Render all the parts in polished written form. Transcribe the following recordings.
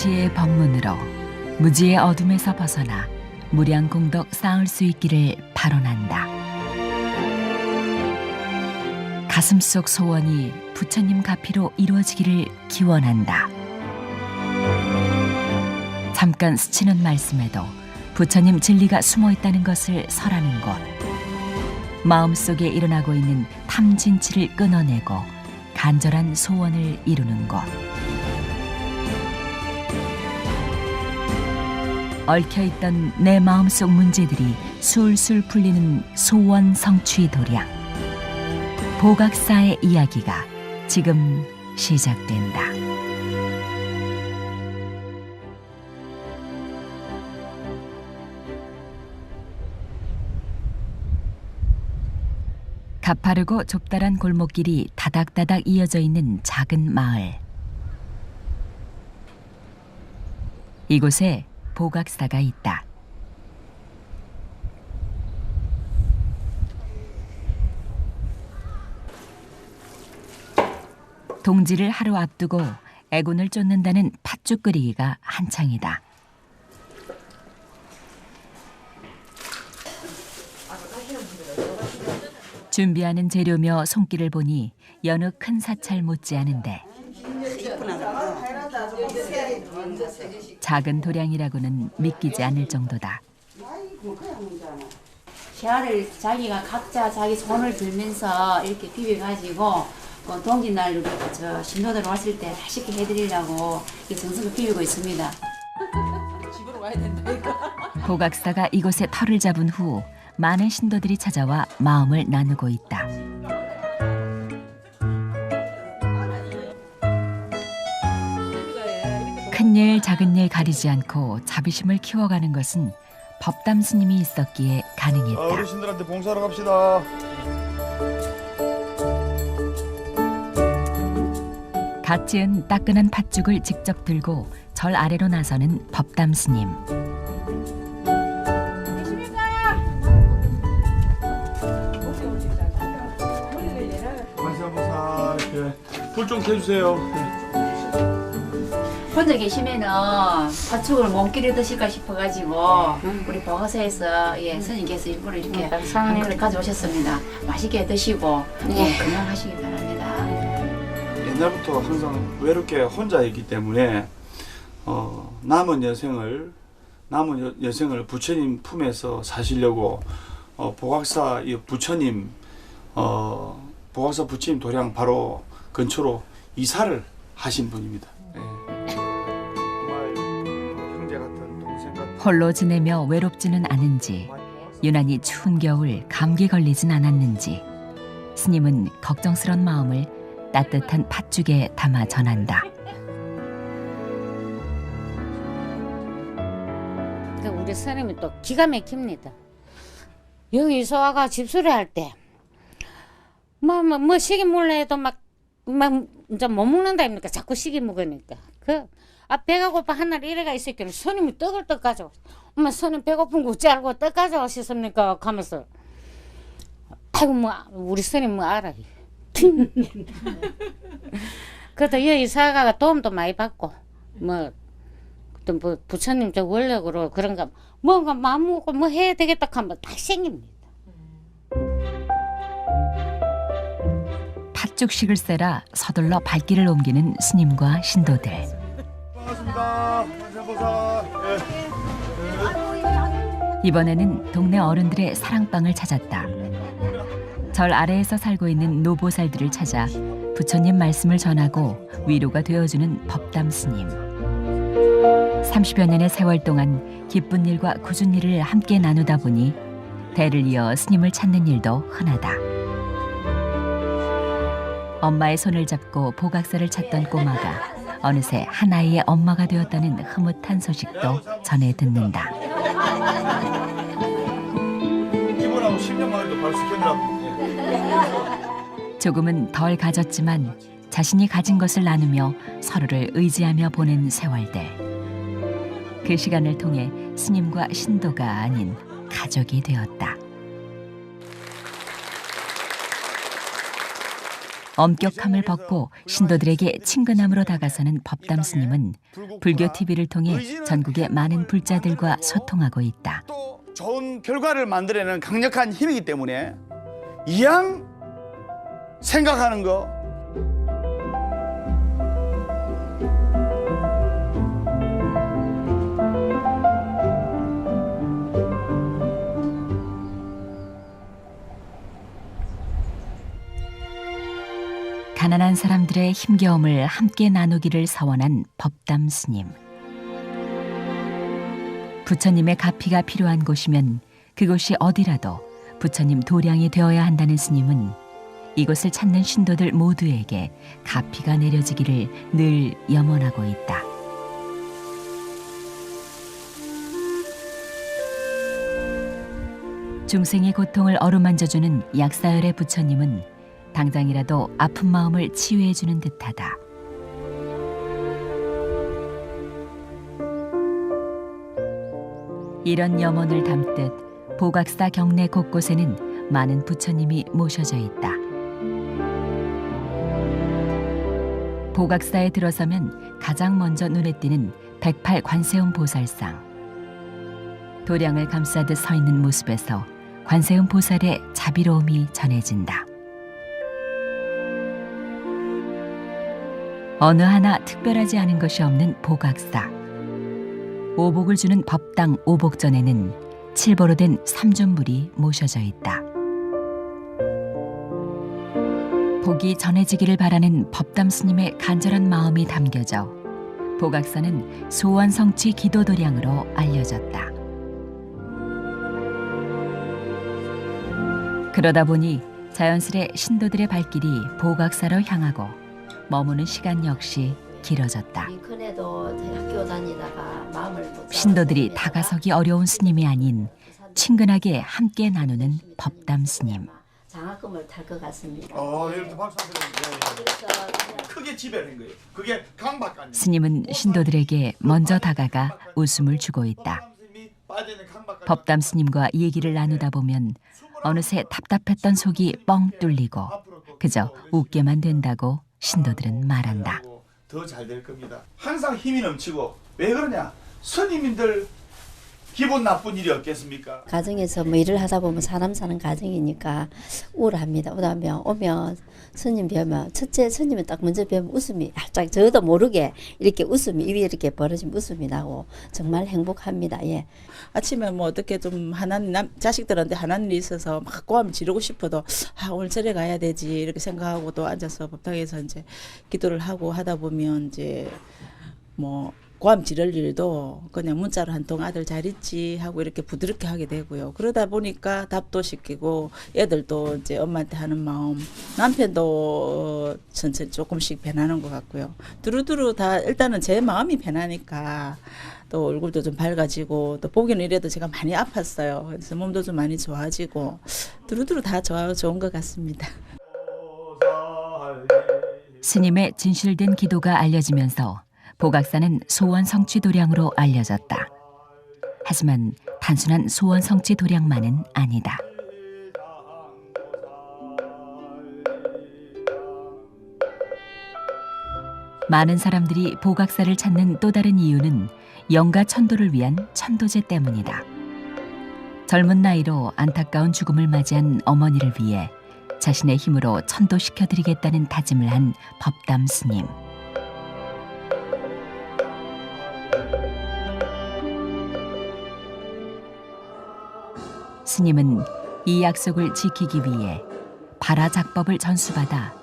지혜의 법문으로 무지의 어둠에서 벗어나 무량공덕 쌓을 수 있기를 발언한다. 가슴속 소원이 부처님 가피로 이루어지기를 기원한다. 잠깐 스치는 말씀에도 부처님 진리가 숨어 있다는 것을 설하는 것. 마음속에 일어나고 있는 탐진치를 끊어내고 간절한 소원을 이루는 것. 얽혀있던 내 마음속 문제들이 술술 풀리는 소원 성취 도량. 보각사의 이야기가 지금 시작된다. 가파르고 좁다란 골목길이 다닥다닥 이어져 있는 작은 마을. 이곳에 보각사가 있다. 동지를 하루 앞두고 애군을 쫓는다는 팥죽 끓이기가 한창이다. 준비하는 재료며 손길을 보니 여느 큰 사찰 못지않은데 작은 도량이라고는 믿기지 않을 정도다. 시화를 자기가 각자 자기 손을 들면서 이렇게 비벼가지고 동짓날 신도들 왔을 때 맛있게 해드리려고 정성을 비비고 있습니다. 집으로 와야 된다 이거. 보각사가 이곳에 터를 잡은 후 많은 신도들이 찾아와 마음을 나누고 있다. 큰일 작은 일 가리지 않고 자비심을 키워가는 것은 법담 스님이 있었기에 가능했다. 어르신들한테 봉사하러 갑시다. 갓 지은 따끈한 팥죽을 직접 들고 절 아래로 나서는 법담 스님. 불 좀 켜주세요. 혼자 계시면은 팥죽을 몸길에 드실까 싶어가지고 우리 보가사에서 스님께서 일부러 이렇게 한 그릇 가져오셨습니다. 맛있게 드시고 건강하시기 바랍니다. 옛날부터 항상 외롭게 혼자 있기 때문에 남은 여생을 부처님 품에서 사시려고 보각사 부처님 보각사 부처님 도량 바로 근처로 이사를 하신 분입니다. 정말 형제 같은 동생 같은. 홀로 지내며 외롭지는 않은지 유난히 추운 겨울 감기 걸리진 않았는지 스님은 걱정스런 마음을 따뜻한 팥죽에 담아 전한다. 우리 스님이 또 기가 막힙니다. 여기서 와가 집수리 할 때 뭐 시기 몰라 해도 막 이제 못 먹는다 입니까? 자꾸 시기 먹으니까. 배가 고파 하늘 이래가 있었길래 스님이 떡을 떡 가져와. 엄마 스님 배고픈 거 어찌 알고 떡 가져오셨습니까? 하면서 아이고 우리 스님 알아. 그래도 여기 사가가 도움도 많이 받고 또 부처님 저 원력으로 그런가 뭔가 마음 먹고 뭐 해야 되겠다 하면 다 생깁니다. 팥죽식을 쎄라 서둘러 발길을 옮기는 스님과 신도들. 반갑습니다. 만세보살. 이번에는 동네 어른들의 사랑방을 찾았다. 절 아래에서 살고 있는 노보살들을 찾아 부처님 말씀을 전하고 위로가 되어주는 법담 스님. 30여 년의 세월 동안 기쁜 일과 굳은 일을 함께 나누다 보니 대를 이어 스님을 찾는 일도 흔하다. 엄마의 손을 잡고 보각사를 찾던 꼬마가 어느새 한 아이의 엄마가 되었다는 흐뭇한 소식도 전해 듣는다. 이번하고 10년 만에도 발숙했나. 조금은 덜 가졌지만 자신이 가진 것을 나누며 서로를 의지하며 보낸 세월들. 그 시간을 통해 스님과 신도가 아닌 가족이 되었다. 엄격함을 벗고 신도들에게 친근함으로 다가서는 법담 스님은 불교 TV를 통해 전국의 많은 불자들과 소통하고 있다. 또 좋은 결과를 만들어내는 강력한 힘이기 때문에 이왕 생각하는 거 가난한 사람들의 힘겨움을 함께 나누기를 서원한 법담 스님. 부처님의 가피가 필요한 곳이면 그곳이 어디라도 부처님 도량이 되어야 한다는 스님은 이곳을 찾는 신도들 모두에게 가피가 내려지기를 늘 염원하고 있다. 중생의 고통을 어루만져주는 약사열의 부처님은 당장이라도 아픈 마음을 치유해주는 듯하다. 이런 염원을 담듯 보각사 경내 곳곳에는 많은 부처님이 모셔져 있다. 보각사에 들어서면 가장 먼저 눈에 띄는 108 관세음 보살상. 도량을 감싸듯 서 있는 모습에서 관세음 보살의 자비로움이 전해진다. 어느 하나 특별하지 않은 것이 없는 보각사. 오복을 주는 법당 오복전에는 칠보로 된 삼존불이 모셔져 있다. 복이 전해지기를 바라는 법담 스님의 간절한 마음이 담겨져 보각사는 소원성취 기도도량으로 알려졌다. 그러다 보니 자연스레 신도들의 발길이 보각사로 향하고 머무는 시간 역시 길어졌다. 큰애도 학교 다니다가 마음을 못 신도들이 다가서기 어려운 스님이 아닌 친근하게 함께 나누는 법담 스님. 장학금을 탈 것 같습니다. 이렇게 박수 한번 크게 지배한 거예요. 그게 강박관념. 스님은 신도들에게 먼저 다가가 웃음을 주고 있다. 법담 스님과 얘기를 나누다 보면 어느새 답답했던 속이 뻥 뚫리고 그저 웃게만 된다고 신도들은 말한다. 더 잘 될 겁니다. 항상 힘이 넘치고 왜 그러냐? 스님인들 기분 나쁜 일이 없겠습니까? 가정에서 뭐 일을 하다 보면 사람 사는 가정이니까 우울합니다. 오면 스님 뵈면 첫째 스님은 딱 먼저 뵈면 웃음이 살짝 저도 모르게 이렇게 웃음이 입이 이렇게 벌어지면 웃음이 나고 정말 행복합니다. 예. 아침에 뭐 어떻게 좀 하나님 자식들한테 하나님 일이 있어서 막 고함 지르고 싶어도 오늘 절에 가야 되지 이렇게 생각하고 또 앉아서 법당에서 이제 기도를 하고 하다 보면 이제 뭐 고함 지를 일도 그냥 문자로 한 통 아들 잘 있지 하고 이렇게 부드럽게 하게 되고요. 그러다 보니까 답도 시키고 애들도 이제 엄마한테 하는 마음, 남편도 천천히 조금씩 변하는 것 같고요. 두루두루 다 일단은 제 마음이 변하니까 또 얼굴도 좀 밝아지고 또 보기는 이래도 제가 많이 아팠어요. 그래서 몸도 좀 많이 좋아지고 두루두루 다 좋은 것 같습니다. 스님의 진실된 기도가 알려지면서 보각사는 소원 성취 도량으로 알려졌다. 하지만 단순한 소원 성취 도량만은 아니다. 많은 사람들이 보각사를 찾는 또 다른 이유는 영가 천도를 위한 천도제 때문이다. 젊은 나이로 안타까운 죽음을 맞이한 어머니를 위해 자신의 힘으로 천도시켜드리겠다는 다짐을 한 법담 스님. 스님은 이 약속을 지키기 위해 발화작법을 전수받아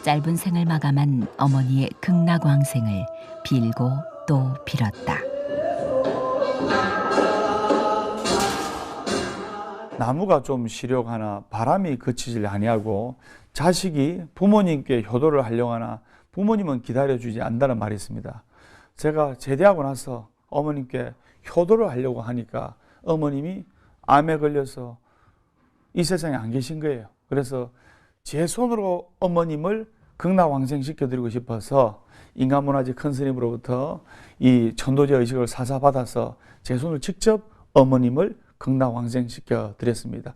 짧은 생을 마감한 어머니의 극락왕생을 빌고 또 빌었다. 나무가 좀 시려가나 바람이 그치질 아니하고 자식이 부모님께 효도를 하려고 하나 부모님은 기다려주지 않는다는 말이 있습니다. 제가 제대하고 나서 어머님께 효도를 하려고 하니까 어머님이 암에 걸려서 이 세상에 안 계신 거예요. 그래서 제 손으로 어머님을 극락왕생시켜드리고 싶어서 인간문화재 큰 스님으로부터 이 천도제 의식을 사사받아서 제 손을 직접 어머님을 극락왕생시켜드렸습니다.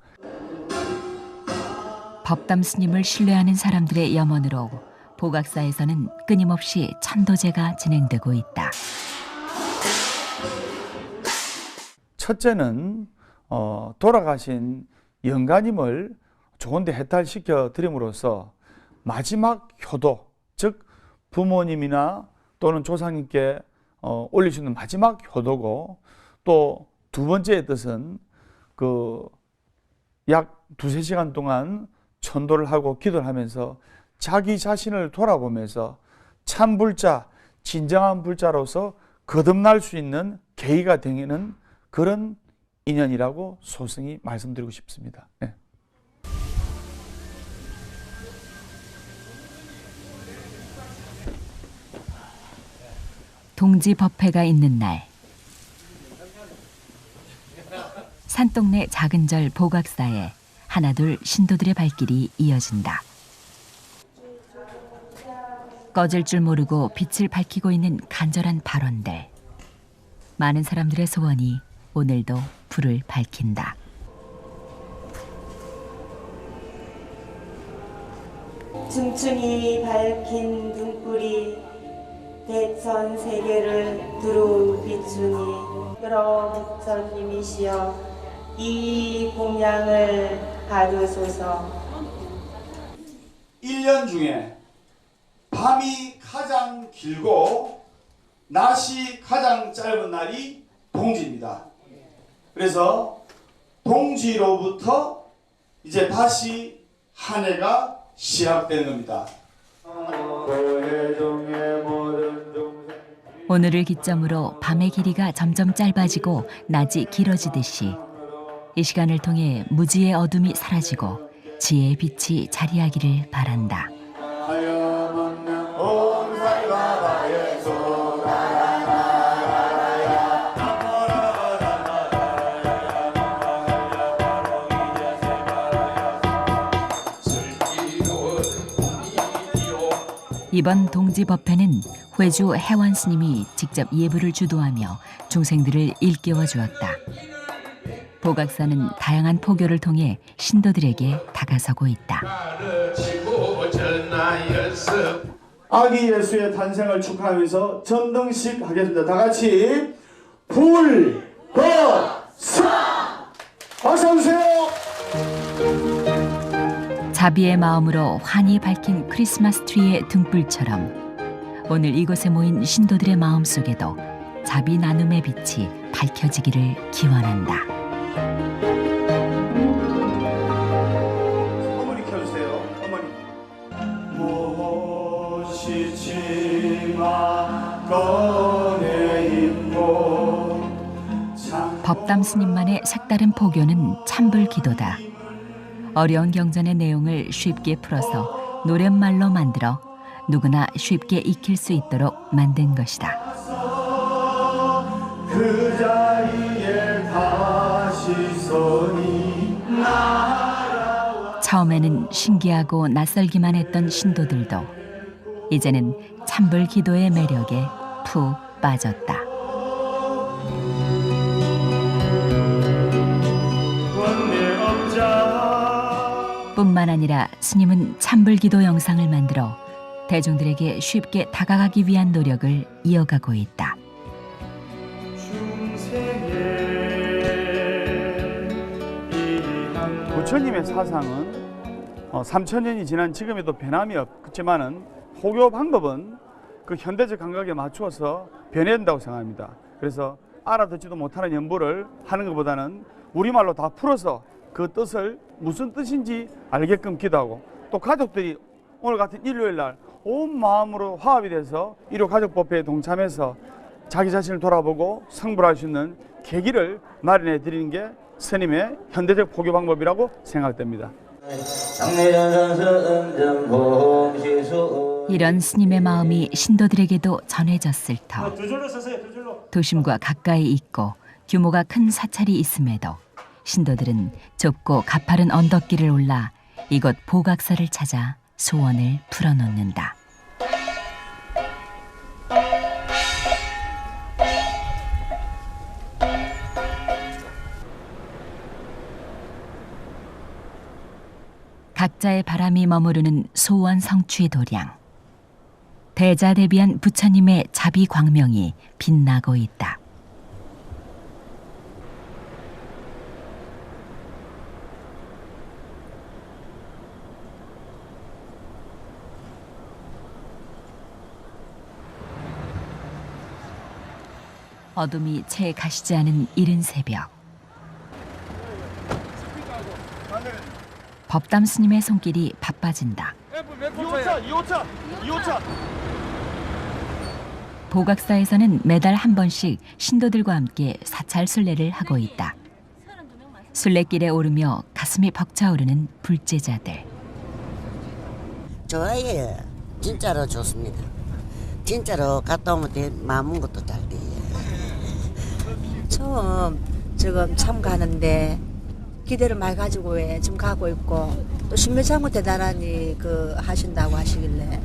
법담 스님을 신뢰하는 사람들의 염원으로 보각사에서는 끊임없이 천도제가 진행되고 있다. 첫째는 돌아가신 영가님을 좋은 데 해탈시켜 드림으로써 마지막 효도, 즉 부모님이나 또는 조상님께 올릴 수 있는 마지막 효도고, 또 두 번째의 뜻은 약 2-3시간 동안 천도를 하고 기도를 하면서 자기 자신을 돌아보면서 참 불자, 진정한 불자로서 거듭날 수 있는 계기가 되는 그런 인연이라고 소승이 말씀드리고 싶습니다. 네. 동지 법회가 있는 날, 산동네 작은 절 보각사에 하나둘 신도들의 발길이 이어진다. 꺼질 줄 모르고 빛을 밝히고 있는 간절한 발원들. 많은 사람들의 소원이 오늘도 불을 밝힌다. 층층이 밝힌 등불이 대천 세계를 두루 비추니 여러 부처님이시여 이 공양을 받으소서. 1년 중에 밤이 가장 길고 낮이 가장 짧은 날이 동지입니다. 그래서 동지로부터 이제 다시 한 해가 시작되는 겁니다. 오늘을 기점으로 밤의 길이가 점점 짧아지고 낮이 길어지듯이 이 시간을 통해 무지의 어둠이 사라지고 지혜의 빛이 자리하기를 바란다. 이번 동지 법회는 회주 해원 스님이 직접 예불을 주도하며 중생들을 일깨워 주었다. 보각사는 다양한 포교를 통해 신도들에게 다가서고 있다. 아기 예수의 탄생을 축하하면서 전등식 하겠습니다. 다 같이 불, 거, 사! 어서 오세요. 자비의 마음으로 환히 밝힌 크리스마스 트리의 등불처럼 오늘 이곳에 모인 신도들의 마음속에도 자비 나눔의 빛이 밝혀지기를 기원한다. 어머니 켜주세요. 어머니. 모시치마 꺼내 입고 법담 스님만의 색다른 포교는 참불 기도다. 어려운 경전의 내용을 쉽게 풀어서 노랫말로 만들어 누구나 쉽게 익힐 수 있도록 만든 것이다. 그 자리에 다시 서니 처음에는 신기하고 낯설기만 했던 신도들도 이제는 참불 기도의 매력에 푹 빠졌다. 뿐만 아니라 스님은 참불 기도 영상을 만들어 대중들에게 쉽게 다가가기 위한 노력을 이어가고 있다. 부처님의 사상은 3000년이 지난 지금에도 변함이 없지만은 포교 방법은 그 현대적 감각에 맞추어서 변해야 된다고 생각합니다. 그래서 알아듣지도 못하는 연보를 하는 것보다는 우리말로 다 풀어서 그 뜻을 무슨 뜻인지 알게끔 기도하고, 또 가족들이 오늘 같은 일요일 날 온 마음으로 화합이 돼서 일요가족법회에 동참해서 자기 자신을 돌아보고 성불할 수 있는 계기를 마련해 드리는 게 스님의 현대적 포교 방법이라고 생각됩니다. 이런 스님의 마음이 신도들에게도 전해졌을 터 도심과 가까이 있고 규모가 큰 사찰이 있음에도 신도들은 좁고 가파른 언덕길을 올라 이곳 보각사를 찾아 소원을 풀어놓는다. 각자의 바람이 머무르는 소원 성취 도량. 대자대비한 부처님의 자비 광명이 빛나고 있다. 어둠이 채 가시지 않은 이른 새벽. 법담 스님의 손길이 바빠진다. 2호차. 보각사에서는 매달 한 번씩 신도들과 함께 사찰 순례를 하고 있다. 순례길에 오르며 가슴이 벅차오르는 불제자들. 좋아요. 진짜로 좋습니다. 진짜로 갔다 오면 마음 것도 잘 돼요. 처음 지금 참가하는데 기대를 많이 가지고 왜 지금 가고 있고 또 신묘창고 대단하니 그 하신다고 하시길래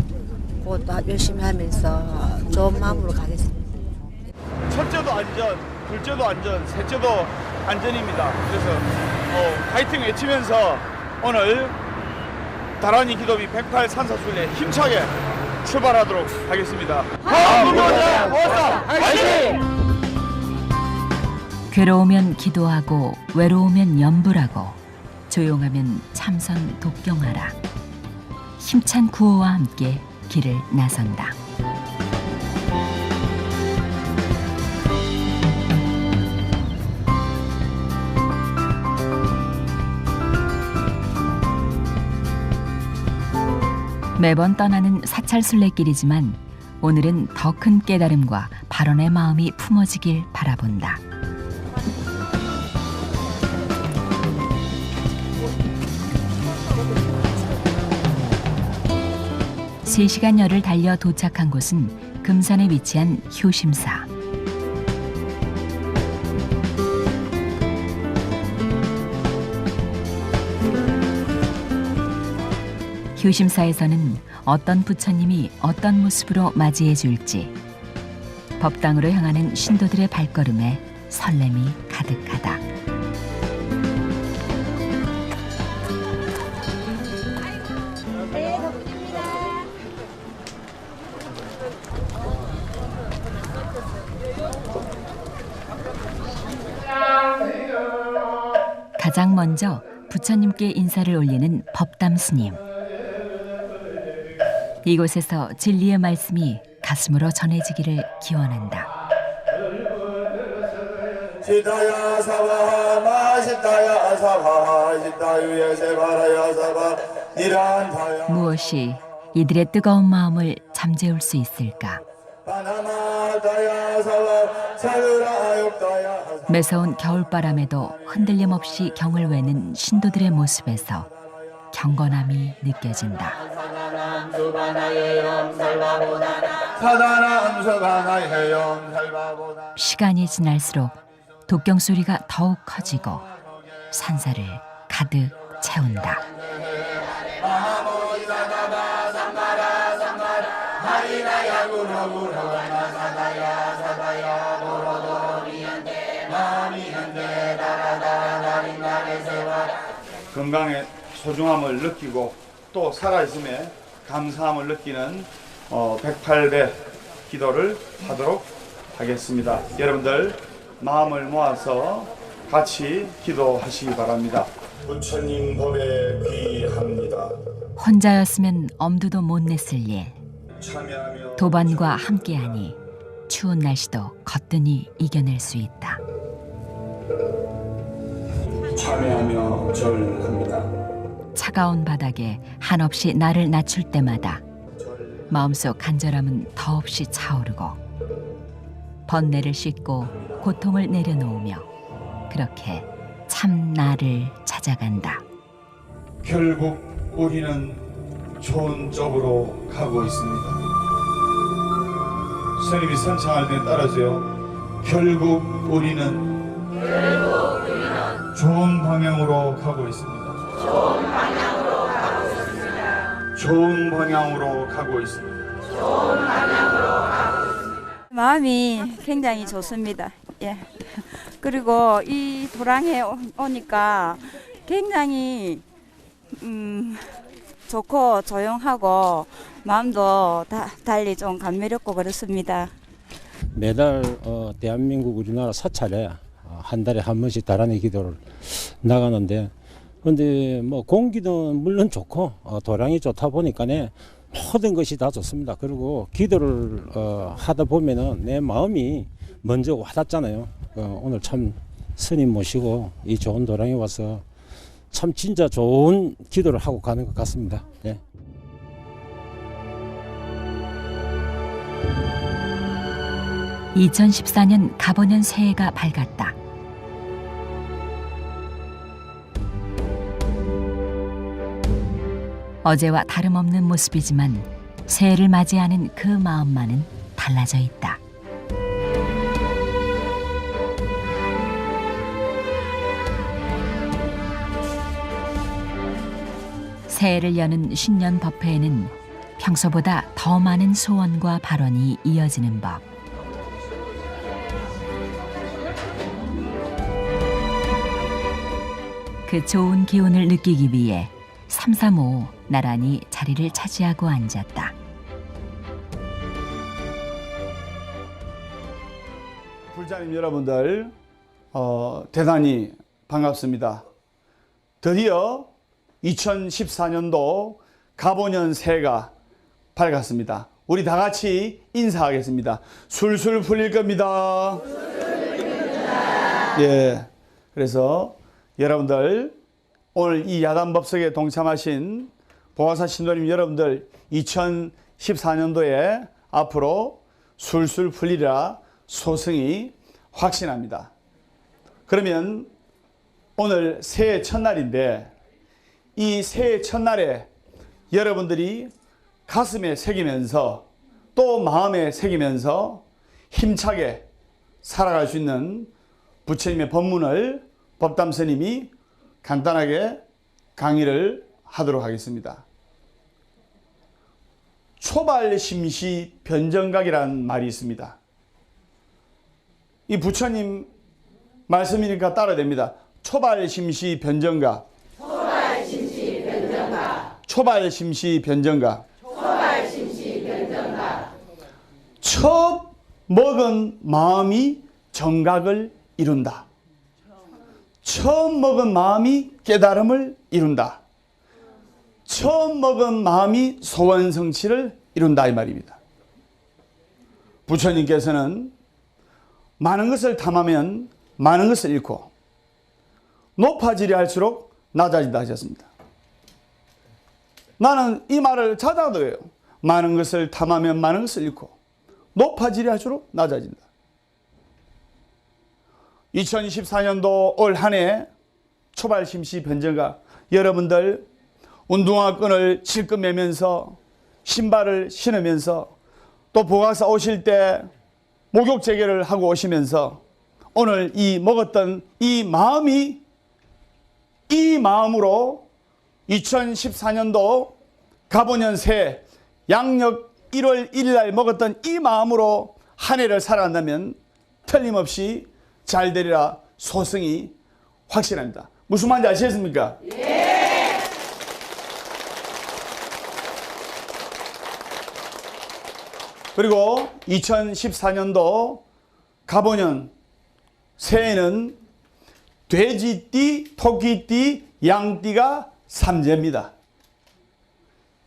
그것도 열심히 하면서 좋은 마음으로 가겠습니다. 첫째도 안전, 둘째도 안전, 셋째도 안전입니다. 그래서 파이팅 외치면서 오늘 다란이 기도비 108 산사순례 힘차게 출발하도록 하겠습니다. 파이팅! 괴로우면 기도하고 외로우면 염불하고 조용하면 참선 독경하라. 힘찬 구호와 함께 길을 나선다. 매번 떠나는 사찰 순례길이지만 오늘은 더 큰 깨달음과 발언의 마음이 품어지길 바라본다. 세 시간여를 달려 도착한 곳은 금산에 위치한 효심사. 효심사에서는 어떤 부처님이 어떤 모습으로 맞이해 줄지 법당으로 향하는 신도들의 발걸음에 설렘이 가득하다. 가장 먼저 부처님께 인사를 올리는 법담 스님. 이곳에서 진리의 말씀이 가슴으로 전해지기를 기원한다. 무엇이 이들의 뜨거운 마음을 잠재울 수 있을까? 매서운 겨울바람에도 흔들림 없이 경을 외는 신도들의 모습에서 경건함이 느껴진다. 시간이 지날수록 독경 소리가 더욱 커지고 산사를 가득 채운다. 건강의 소중함을 느끼고 또 살아있음에 감사함을 느끼는 108배 기도를 하도록 하겠습니다. 여러분들 마음을 모아서 같이 기도하시기 바랍니다. 부처님 법에 귀합니다. 혼자였으면 엄두도 못 냈을 일. 도반과 함께하니 추운 날씨도 거뜬히 이겨낼 수 있다. 참여하며 절합니다. 차가운 바닥에 한없이 나를 낮출 때마다 마음속 간절함은 더없이 차오르고 번뇌를 씻고 고통을 내려놓으며 그렇게 참 나를 찾아간다. 결국 우리는 좋은 쪽으로 가고 있습니다. 스님이 선창할 때 따라서요. 결국 우리는 좋은 방향으로 가고 있습니다. 좋은 방향으로 가고 있습니다. 마음이 굉장히 좋습니다. 예. 그리고 이 도랑에 오니까 굉장히 좋고 조용하고 마음도 달리 좀 감미롭고 그렇습니다. 매달 대한민국 우리나라 사찰에 한 달에 한 번씩 다란히 기도를 나가는데, 근데 뭐 공기도 물론 좋고 도량이 좋다 보니까네 모든 것이 다 좋습니다. 그리고 기도를 하다 보면은 내 마음이 먼저 와닿잖아요. 오늘 참 스님 모시고 이 좋은 도량에 와서 참 진짜 좋은 기도를 하고 가는 것 같습니다. 네. (2014년) 갑오년 새해가 밝았다. 어제와 다름없는 모습이지만 새해를 맞이하는 그 마음만은 달라져 있다. 새해를 여는 신년 법회에는 평소보다 더 많은 소원과 발언이 이어지는 법. 그 좋은 기운을 느끼기 위해 335 나란히 자리를 차지하고 앉았다. 불자님 여러분들 대단히 반갑습니다. 드디어 2014년도 갑오년 새해가 밝았습니다. 우리 다 같이 인사하겠습니다. 술술 풀릴 겁니다. 예, 그래서 여러분들 오늘 이 야단법석에 동참하신 보화사 신도님 여러분들 2014년도에 앞으로 술술 풀리리라 소승이 확신합니다. 그러면 오늘 새해 첫날인데 이 새해 첫날에 여러분들이 가슴에 새기면서 또 마음에 새기면서 힘차게 살아갈 수 있는 부처님의 법문을 법담 스님이 간단하게 강의를 하도록 하겠습니다. 초발심시 변정각이라는 말이 있습니다. 이 부처님 말씀이니까 따라야 됩니다. 초발심시 변정각. 초발심시 변정각. 초발심시 변정각. 초발심시 변정각. 첫 먹은 마음이 정각을 이룬다. 처음 먹은 마음이 깨달음을 이룬다. 처음 먹은 마음이 소원성취를 이룬다 이 말입니다. 부처님께서는 많은 것을 탐하면 많은 것을 잃고 높아지려 할수록 낮아진다 하셨습니다. 나는 이 말을 찾아도 해요. 많은 것을 탐하면 많은 것을 잃고 높아지려 할수록 낮아진다. 2014년도 올 한 해 초발심시 변정각 여러분들 운동화 끈을 질끈 매면서 신발을 신으면서 또 보가사 오실 때 목욕 재개를 하고 오시면서 오늘 이 먹었던 이 마음이 이 마음으로 2014년도 갑오년 새 양력 1월 1일 날 먹었던 이 마음으로 한 해를 살아간다면 틀림없이 잘 되리라 소승이 확신합니다. 무슨 말인지 아시겠습니까? 예! 그리고 2014년도 갑오년 새해는 돼지띠, 토끼띠, 양띠가 삼재입니다.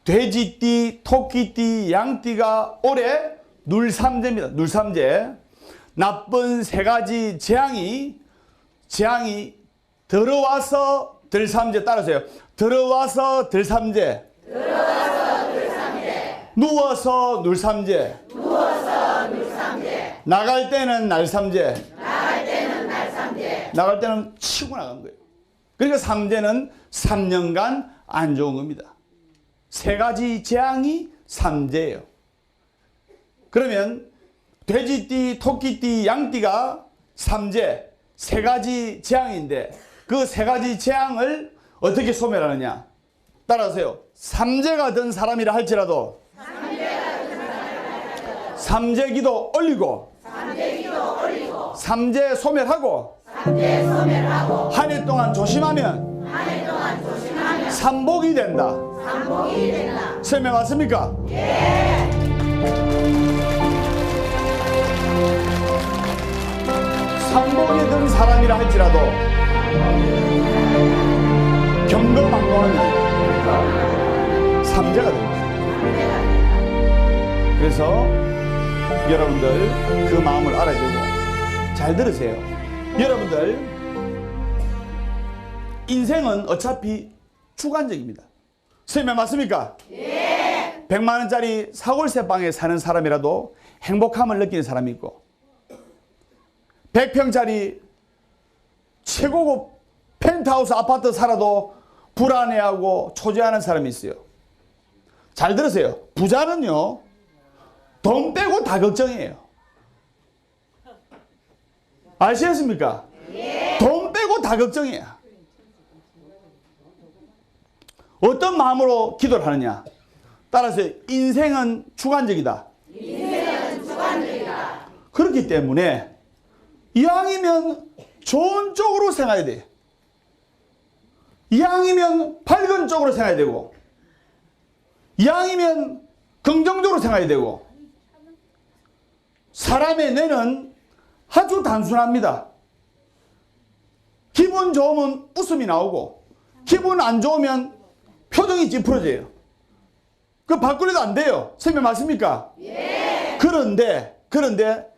돼지띠, 토끼띠, 양띠가 올해 눌삼재입니다. 눌삼재. 나쁜 세 가지 재앙이 들어와서 들삼재 따라서요. 들어와서 들삼재. 누워서 눌삼재. 나갈 때는 날삼재. 나갈 때는 치고 나간 거예요. 그러니까 삼재는 3년간 안 좋은 겁니다. 세 가지 재앙이 삼재예요. 그러면 돼지띠, 토끼띠, 양띠가 삼재, 세 가지 재앙인데 그 세 가지 재앙을 어떻게 소멸하느냐? 따라하세요. 삼재가 든 사람이라 할지라도 삼재기도 올리고 삼재 소멸하고 한 해 동안 조심하면 삼복이 된다. 상복이 되나. 설명 맞습니까? 상복이 든 사람이라 할지라도 경거망고하면 삼재가 됩니다. 그래서 여러분들 그 마음을 알아주고 잘 들으세요. 여러분들 인생은 어차피 주관적입니다. 설명 맞습니까? 100만 원짜리 사골세방에 사는 사람이라도 행복함을 느끼는 사람이 있고 100평짜리 최고급 펜트하우스 아파트 살아도 불안해하고 초조해하는 사람이 있어요. 잘 들으세요. 부자는요, 돈 빼고 다 걱정이에요. 아시겠습니까? 돈 빼고 다 걱정이에요. 어떤 마음으로 기도를 하느냐? 따라서 인생은 주관적이다. 그렇기 때문에 이왕이면 좋은 쪽으로 생각해야 돼. 이왕이면 밝은 쪽으로 생각해야 되고, 이왕이면 긍정적으로 생각해야 되고, 사람의 뇌는 아주 단순합니다. 기분 좋으면 웃음이 나오고, 기분 안 좋으면 표정이 찌푸러져요. 그 바꾸려도 안 돼요. 설명 맞습니까? 그런데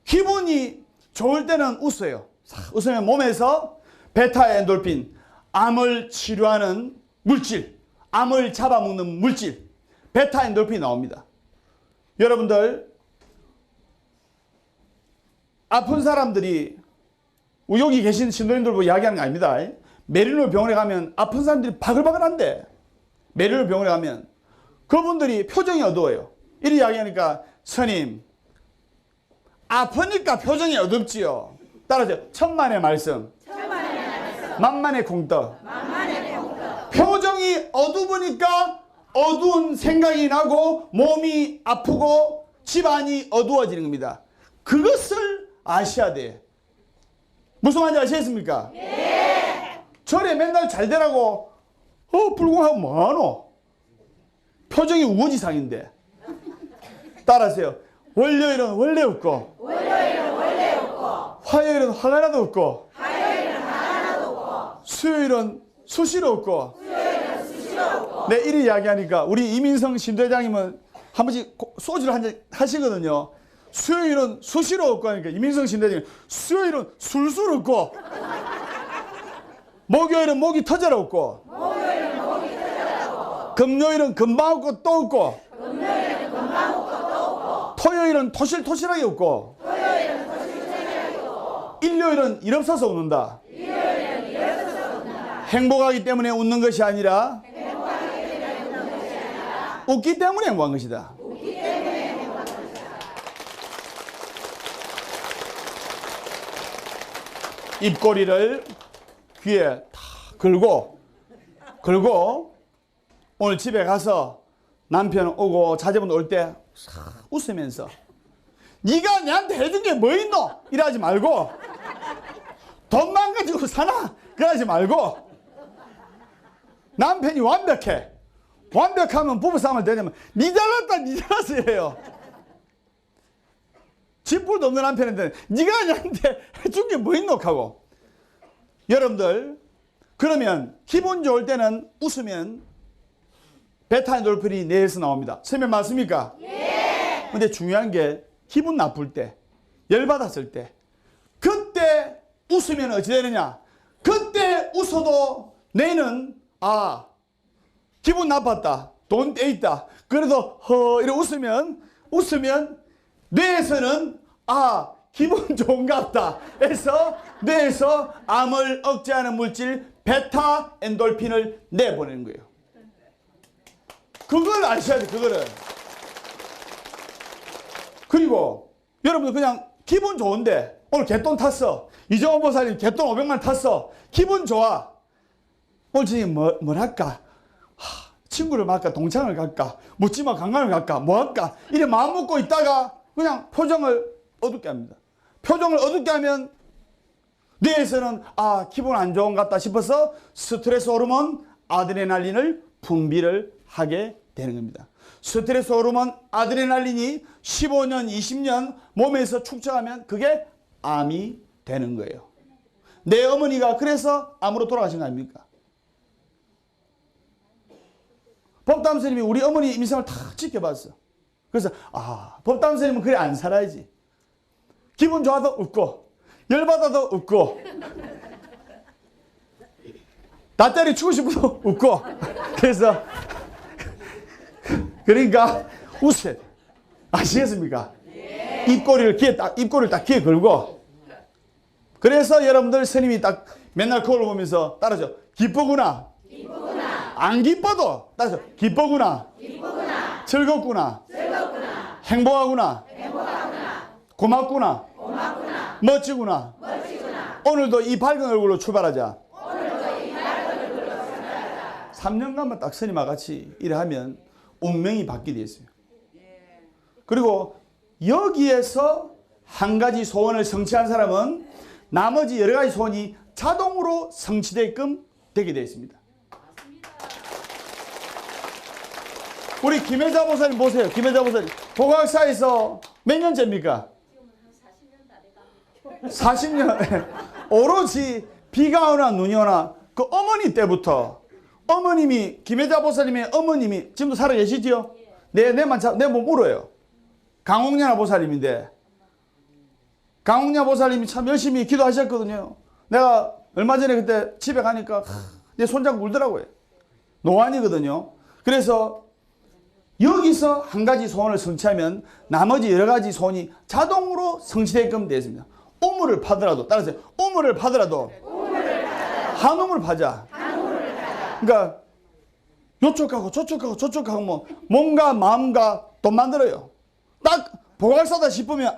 기분이 좋을 때는 웃어요. 웃으면 몸에서 베타 엔돌핀, 암을 치료하는 물질, 암을 잡아먹는 물질, 베타 엔돌핀이 나옵니다. 여러분들, 아픈 사람들이 여기 계신 신도님들 보고 이야기하는 거 아닙니다. 메릴로 병원에 가면 아픈 사람들이 바글바글한데, 메릴로 병원에 가면 그분들이 표정이 어두워요. 이렇게 이야기하니까, 스님, 아프니까 표정이 어둡지요. 따라서 천만의 말씀, 만만의 공덕. 표정이 어두우니까 어두운 생각이 나고 몸이 아프고 집안이 어두워지는 겁니다. 그것을 아셔야 돼. 무슨 말인지 아시겠습니까? 절에 맨날 잘 되라고 불공하고 뭐하노? 표정이 우거지상인데. 따라하세요. 월요일은 원래 없고, 화요일은 화가 나도 없고, 수요일은 수시로 없고. 네, 이리 이야기하니까 우리 이민성 신도회장님은 한 번씩 소주를 한잔 하시거든요. 수요일은 수시로 없고 하니까 이민성 신도회장님, 수요일은 술술 없고, 목요일은 목이 터져라 없고, 금요일은 금방 없고 또 없고, 토요일은 토실토실하게 없고, 일요일은 일 없어서 웃는다. 행복하기 때문에 웃는 것이 아니라 웃기 때문에 행복한 것이다. 입꼬리를 귀에 다 걸고 오늘 집에 가서 남편 오고 자제분 올 때 웃으면서 네가 내한테 해준 게 뭐 있노? 이러지 말고, 돈만 가지고 사나? 그러지 말고, 남편이 완벽해. 완벽하면 부부싸움을 되냐면 니 잘났다 니 잘났어 이래요. 집불도 없는 남편인데 니가 나한테 해준 게 뭐 있노 하고. 여러분들, 그러면 기분 좋을 때는 웃으면 베타엔돌핀이 뇌에서 나옵니다. 설명 맞습니까? 근데 중요한 게 기분 나쁠 때, 열받았을 때, 그때 웃으면 어찌 되느냐? 그때 웃어도 뇌는 기분 나빴다, 돈 떼있다, 그래도 이렇게 웃으면 뇌에서는 기분 좋은갑다 해서 뇌에서 암을 억제하는 물질 베타 엔돌핀을 내보내는 거예요. 그걸 아셔야 돼. 그거를. 그리고 여러분들 그냥 기분 좋은데 오늘 개돈 탔어. 이정원 보살님 개돈 500만 탔어. 기분 좋아. 오늘 저녁에 뭘 할까? 친구를 만날까? 동창을 갈까? 묻지마 관광을 갈까? 뭐 할까? 이래 마음 먹고 있다가 그냥 표정을 어둡게 합니다. 표정을 어둡게 하면 뇌에서는 기분 안 좋은 것 같다 싶어서 스트레스 호르몬 아드레날린을 분비를 하게 되는 겁니다. 스트레스 호르몬 아드레날린이 15년, 20년 몸에서 축적하면 그게 암이 되는 거예요. 내 어머니가 그래서 암으로 돌아가신 거 아닙니까? 법담 선생님이 우리 어머니 인생을 다 지켜봤어. 그래서 법담 선생님은 그래 안 살아야지. 기분 좋아도 웃고 열받아도 웃고 나 때리 치고 싶어도 웃고 그래서 그러니까 웃어야 돼. 아시겠습니까? 입꼬리를 딱 귀에 걸고 그래서 여러분들 스님이 딱 맨날 거울 보면서 따라서 기쁘구나. 안 기뻐도 따라서 기쁘구나. 즐겁구나. 행복하구나. 고맙구나. 멋지구나. 오늘도 이 밝은 얼굴로 출발하자. 3년간만 딱 스님과 같이 일하면 운명이 바뀌게 되어 있어요. 그리고 여기에서 한 가지 소원을 성취한 사람은 나머지 여러 가지 소원이 자동으로 성취되게끔 되게 되어 있습니다. 우리 김혜자 보사님 보세요. 김혜자 보사님 보각사에서 몇 년째입니까? 40년. 오로지 비가 오나 눈이 오나 그 어머니 때부터 어머님이 김혜자 보사님의 어머님이 지금도 살아 계시지요? 내 몸 울어요. 강옥녀 보살님인데 강옥녀 보살님이 참 열심히 기도하셨거든요. 내가 얼마 전에 그때 집에 가니까 내 손잡고 울더라고요. 노안이거든요. 그래서 여기서 한 가지 소원을 성취하면 나머지 여러 가지 소원이 자동으로 성취되게끔 되어 있습니다. 우물을 파더라도 따라서 우물을 파더라도 한 우물 파자. 그러니까 요쪽 가고 저쪽 가고 저쪽 가고 뭐 몸과 마음과 돈 만들어요. 딱 보각사다 싶으면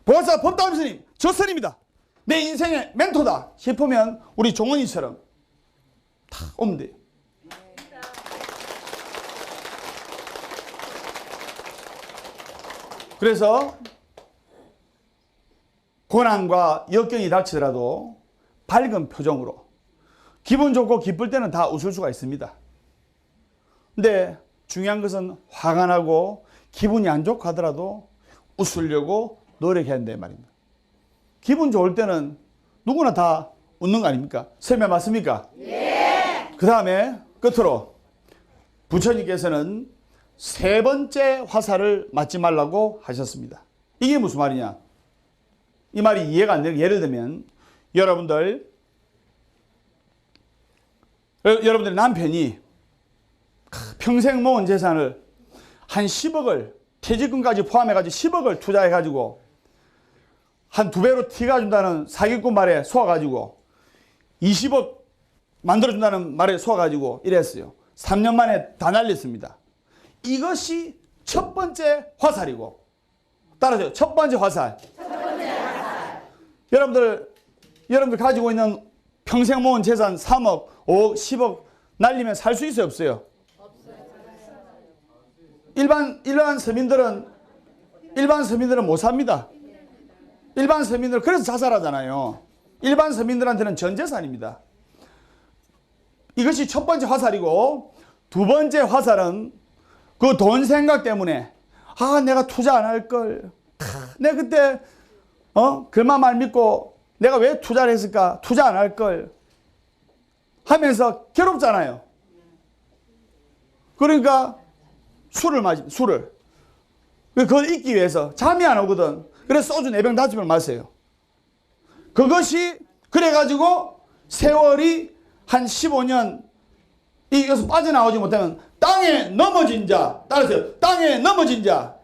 보각사 법담 스님 저 스님이다. 내 인생의 멘토다 싶으면 우리 종원이처럼 다 오면 돼요. 그래서 고난과 역경이 닥치더라도 밝은 표정으로 기분 좋고 기쁠 때는 다 웃을 수가 있습니다. 근데 중요한 것은 화가 나고 기분이 안 좋고 하더라도 웃으려고 노력해야 한다 말입니다. 기분 좋을 때는 누구나 다 웃는 거 아닙니까? 설명 맞습니까? 예. 그 다음에 끝으로 부처님께서는 3번째 화살을 맞지 말라고 하셨습니다. 이게 무슨 말이냐? 이 말이 이해가 안 되고 예를 들면 여러분들 남편이 평생 모은 재산을 한 10억을 퇴직금까지 포함해가지고 10억을 투자해가지고 한 2배로 튀가준다는 사기꾼 말에 속아가지고 20억 만들어준다는 말에 속아가지고 이랬어요. 3년 만에 다 날렸습니다. 이것이 첫 번째 화살이고 따라서 첫 번째 화살. 여러분들 가지고 있는 평생 모은 재산 3억, 5억, 10억 날리면 살 수 있어요, 없어요? 일반 서민들은 못 삽니다. 일반 서민들 그래서 자살하잖아요. 일반 서민들한테는 전 재산입니다. 이것이 첫 번째 화살이고 두 번째 화살은 그 돈 생각 때문에 내가 투자 안 할 걸. 내가 그때 글만 말 믿고 내가 왜 투자를 했을까? 투자 안 할 걸. 하면서 괴롭잖아요. 그러니까 술을. 그걸 잊기 위해서 잠이 안 오거든. 그래서 소주 4병 5병을 마세요. 그것이 그래가지고 세월이 한 15년 이것을 빠져나오지 못하면 땅에 넘어진 자 따라서 땅에 넘어진 자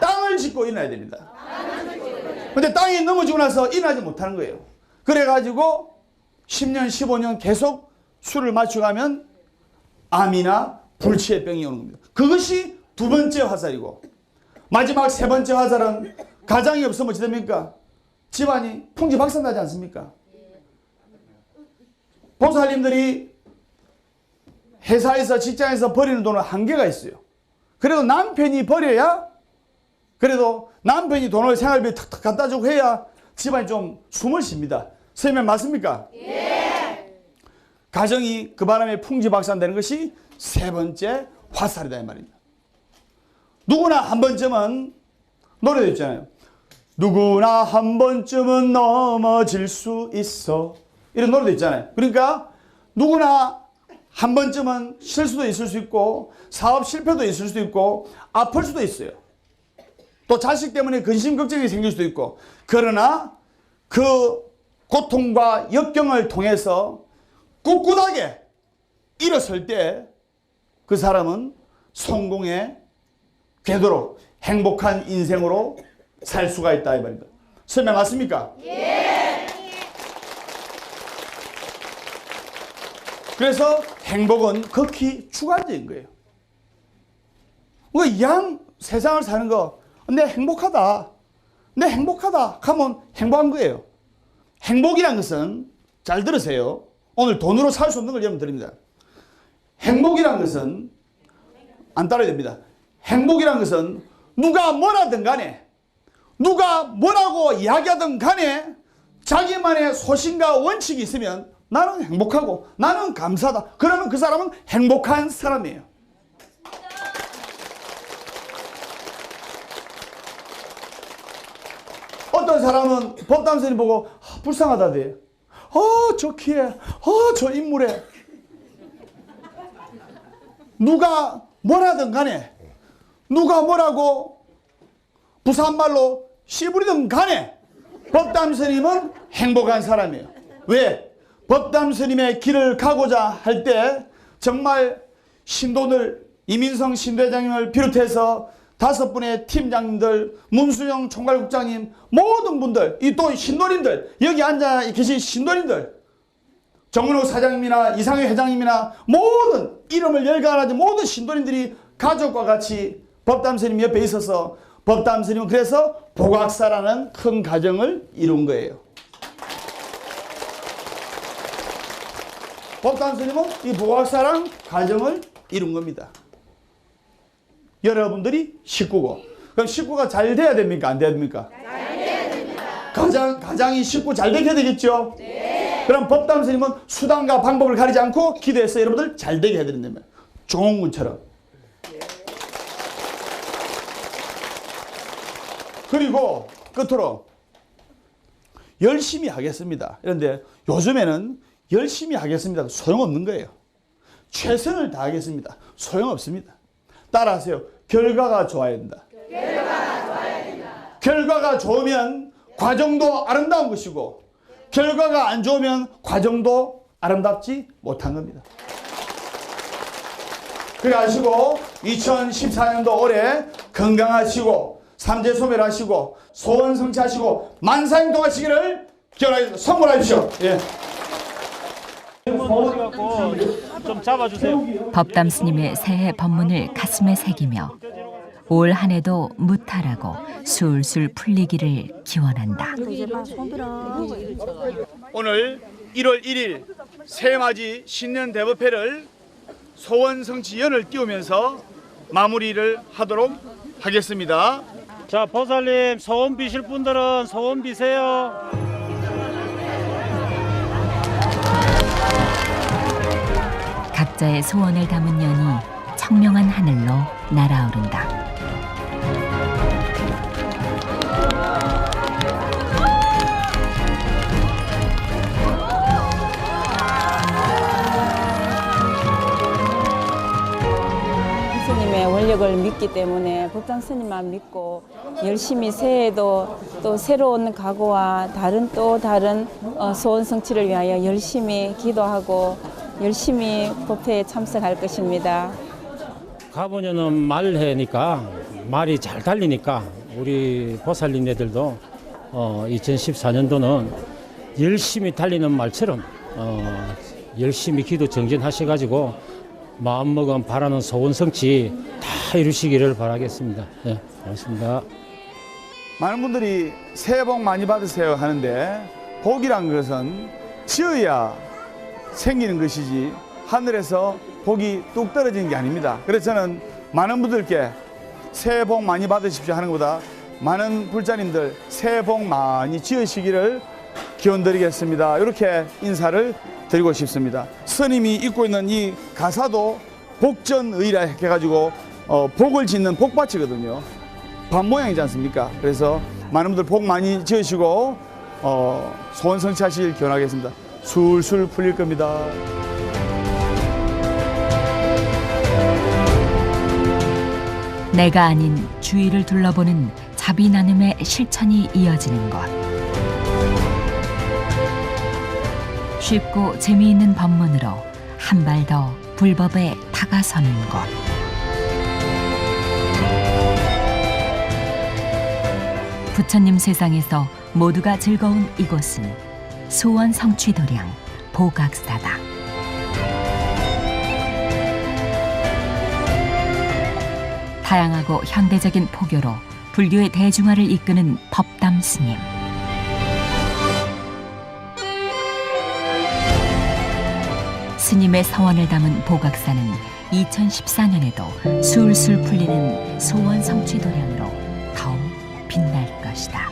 땅을 짚고 일어나야 됩니다. 근데 땅에 넘어지고 나서 일어나지 못하는 거예요. 그래가지고 10년 15년 계속 술을 마셔가면 암이나 불치의 병이 오는 겁니다. 그것이 두 번째 화살이고 마지막 세 번째 화살은 가장이 없으면 어찌 됩니까? 집안이 풍지박산나지 않습니까? 보살님들이 회사에서 직장에서 버리는 돈은 한계가 있어요. 그래도 남편이 버려야 그래도 남편이 돈을 생활비에 탁탁 갖다 주고 해야 집안이 좀 숨을 쉽니다. 설명 맞습니까? 예. 가정이 그 바람에 풍지박산되는 것이 세 번째 화살이다 이 말입니다. 누구나 한 번쯤은 노래도 있잖아요. 누구나 한 번쯤은 넘어질 수 있어. 이런 노래도 있잖아요. 그러니까 누구나 한 번쯤은 실수도 있을 수 있고 사업 실패도 있을 수도 있고 아플 수도 있어요. 또 자식 때문에 근심 걱정이 생길 수도 있고 그러나 그 고통과 역경을 통해서 꿋꿋하게 일어설 때 그 사람은 성공의 궤도로 행복한 인생으로 살 수가 있다 이 말입니다. 설명 맞습니까? 예. 그래서 행복은 극히 주관적인 거예요. 양 세상을 사는 거 내 행복하다. 내 행복하다 하면 행복한 거예요. 행복이란 것은 잘 들으세요. 오늘 돈으로 살 수 없는 걸 여러분 드립니다. 행복이란 것은 안 따라야 됩니다. 행복이란 것은 누가 뭐라든 간에 누가 뭐라고 이야기하든 간에 자기만의 소신과 원칙이 있으면 나는 행복하고 나는 감사하다. 그러면 그 사람은 행복한 사람이에요. 어떤 사람은 법담선이 보고 불쌍하다대. 저 키에, 저 인물에 누가 뭐라든 간에 누가 뭐라고 부산말로 씨부리든 간에 법담스님은 행복한 사람이에요. 왜? 법담스님의 길을 가고자 할 때 정말 신도들 이민성 신대장님을 비롯해서 5분의 팀장님들, 문수영 총괄국장님, 모든 분들, 이 또 신도님들, 여기 앉아 계신 신도님들, 정은호 사장님이나 이상희 회장님이나 모든 이름을 열거하지 모든 신도님들이 가족과 같이 법담스님 옆에 있어서 법담스님은 그래서 보각사라는 큰 가정을 이룬 거예요. 법담스님은 이 보각사라는 가정을 이룬 겁니다. 여러분들이 식구고, 그럼 식구가 잘 돼야 됩니까? 안 돼야 됩니까? 잘 돼야 됩니다. 가장이 식구 잘 되게 되겠죠? 네. 그럼 법담스님은 수단과 방법을 가리지 않고 기도해서 여러분들 잘 되게 해드린다면 종훈군처럼. 그리고 끝으로 열심히 하겠습니다. 그런데 요즘에는 열심히 하겠습니다. 소용없는 거예요. 최선을 다하겠습니다. 소용없습니다. 따라하세요. 결과가 좋아야 된다. 결과가 좋으면 과정도 아름다운 것이고 결과가 안 좋으면 과정도 아름답지 못한 겁니다. 그래 하시고 2014년도 올해 건강하시고 삼재소멸하시고 소원 성취하시고 만사행동하시기를 기원하겠습니다. 선물하십시오. 예. 좀 잡아주세요. 법담 스님의 새해 법문을 가슴에 새기며 올 한 해도 무탈하고 술술 풀리기를 기원한다. 오늘 1월 1일 새해맞이 신년 대법회를 소원성취연을 띄우면서 마무리를 하도록 하겠습니다. 자, 보살님 소원 비실 분들은 소원 비세요. 각자의 소원을 담은 연이 청명한 하늘로 날아오른다. 스님의 원력을 믿기 때문에 법당 스님만 믿고 열심히 새해에도 또 새로운 각오와 다른 소원 성취를 위하여 열심히 기도하고 열심히 법회에 참석할 것입니다. 가보냐는 말해니까 말이 잘 달리니까 우리 보살님네들도 2014년도는 열심히 달리는 말처럼 열심히 기도 정진하셔가지고 마음먹은 바라는 소원 성취 다 이루시기를 바라겠습니다. 네, 고맙습니다. 많은 분들이 새해 복 많이 받으세요 하는데 복이란 것은 지어야 생기는 것이지 하늘에서 복이 뚝 떨어지는 게 아닙니다. 그래서 저는 많은 분들께 새해 복 많이 받으십시오 하는 것보다 많은 불자님들 새해 복 많이 지으시기를 기원드리겠습니다. 이렇게 인사를 드리고 싶습니다. 스님이 입고 있는 이 가사도 복전의라 해가지고 복을 짓는 복받치거든요. 반 모양이지 않습니까? 그래서 많은 분들 복 많이 지으시고 소원 성취하시길 기원하겠습니다. 술술 풀릴 겁니다. 내가 아닌 주위를 둘러보는 자비 나눔의 실천이 이어지는 것. 쉽고 재미있는 법문으로 한 발 더 불법에 다가서는 것. 부처님 세상에서 모두가 즐거운 이곳은 소원 성취 도량 보각사다. 다양하고 현대적인 포교로 불교의 대중화를 이끄는 법담 스님. 스님의 서원을 담은 보각사는 2014년에도 술술 풀리는 소원 성취 도량으로 더욱 빛날 것이다.